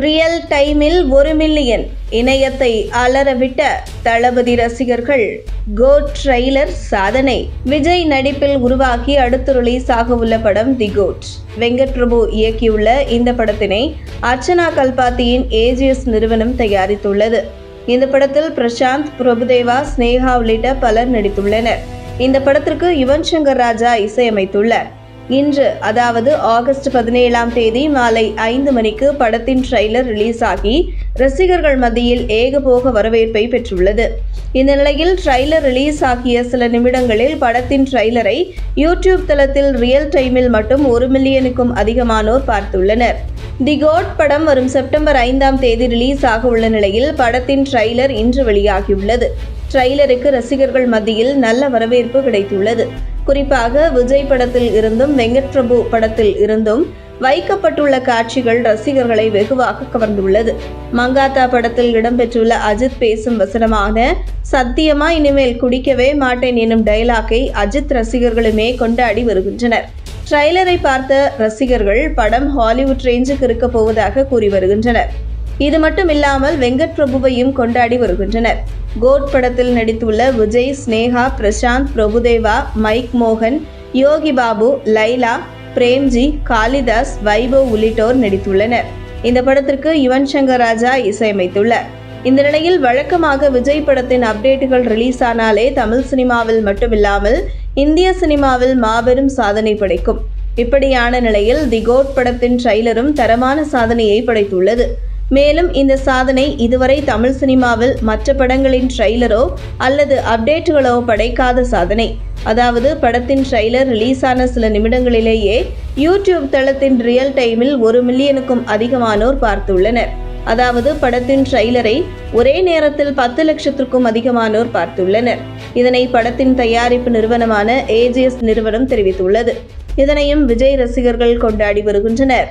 Real டைமில் 1 million இணையத்தை அலறவிட்ட தளபதி ரசிகர்கள். கோட் ட்ரெய்லர் சாதனை. விஜய் நடிப்பில் உருவாக்கி அடுத்து ரிலீஸ் ஆக உள்ள படம் தி கோட். வெங்கட் பிரபு இயக்கியுள்ள இந்த படத்தினை அர்ச்சனா கல்பாத்தியின் ஏஜிஎஸ் நிறுவனம் தயாரித்துள்ளது. இந்த படத்தில் பிரசாந்த், பிரபுதேவா, ஸ்னேகா உள்ளிட்ட பலர் நடித்துள்ளனர். இந்த படத்திற்கு யுவன் சங்கர் ராஜா இசையமைத்துள்ளார். இன்று அதாவது ஆகஸ்ட் 17ஆம் தேதி மாலை 5 மணிக்கு படத்தின் ட்ரெய்லர் ரிலீஸ் ஆகி ரசிகர்கள் மத்தியில் ஏகபோக வரவேற்பை பெற்றுள்ளது. இந்த நிலையில் ட்ரெய்லர் ரிலீஸ் ஆகிய சில நிமிடங்களில் படத்தின் ட்ரெய்லரை யூடியூப் தளத்தில் ரியல் டைமில் மட்டும் 1 மில்லியனுக்கும் அதிகமானோர் பார்த்துள்ளனர். தி கோட் படம் வரும் செப்டம்பர் 5ஆம் தேதி ரிலீஸ் ஆக உள்ள நிலையில் படத்தின் ட்ரெய்லர் இன்று வெளியாகியுள்ளது. ட்ரெய்லருக்கு ரசிகர்கள் மத்தியில் நல்ல வரவேற்பு கிடைத்துள்ளது. குறிப்பாக விஜய் படத்தில் இருந்தும் வெங்கட் பிரபு படத்தில் இருந்தும் வைக்கப்பட்டுள்ள காட்சிகள் ரசிகர்களை வெகுவாக கவர்ந்துள்ளது. மங்காத்தா படத்தில் இடம்பெற்றுள்ள அஜித் பேசும் வசனமான "சத்தியமா இனிமேல் குடிக்கவே மாட்டேன்" எனும் டயலாக்கை அஜித் ரசிகர்களுமே கொண்டாடி வருகின்றனர். ட்ரெய்லரை பார்த்த ரசிகர்கள் படம் ஹாலிவுட் ரேஞ்சுக்கு இருக்க போவதாக கூறி வருகின்றனர். இது மட்டும் இல்லாமல் வெங்கட் பிரபுவையும் கொண்டாடி வருகின்றனர். கோட் படத்தில் நடித்துள்ள விஜய், ஸ்னேகா, பிரசாந்த், பிரபுதேவா, மைக் மோகன், யோகி பாபு, லைலா, பிரேம்ஜி, காளிதாஸ், வைபவ் உள்ளிட்டோர் நடித்துள்ளனர். இந்த படத்திற்கு யுவன் சங்கர் ராஜா இசையமைத்துள்ளார். இந்த நிலையில் வழக்கமாக விஜய் படத்தின் அப்டேட்டுகள் ரிலீஸ் ஆனாலே தமிழ் சினிமாவில் மட்டுமில்லாமல் இந்திய சினிமாவில் மாபெரும் சாதனை படைக்கும். இப்படியான நிலையில் தி கோட் படத்தின் ட்ரெய்லரும் தரமான சாதனையை படைத்துள்ளது. மேலும் இந்த சாதனை இதுவரை தமிழ் சினிமாவில் மற்ற படங்களின் ட்ரெய்லரோ அல்லது அப்டேட்டுகளோ படைக்காத சாதனை. அதாவது படத்தின் ட்ரெய்லர் ரிலீஸ் ஆன சில நிமிடங்களிலேயே யூடியூப் தளத்தின் ரியல் டைமில் 1 மில்லியனுக்கும் அதிகமானோர் பார்த்துள்ளனர். அதாவது படத்தின் ட்ரெய்லரை ஒரே நேரத்தில் 10 லட்சத்திற்கும் அதிகமானோர் பார்த்துள்ளனர். இதனை படத்தின் தயாரிப்பு நிறுவனமான ஏஜிஎஸ் நிறுவனம் தெரிவித்துள்ளது. இதனையும் விஜய் ரசிகர்கள் கொண்டாடி வருகின்றனர்.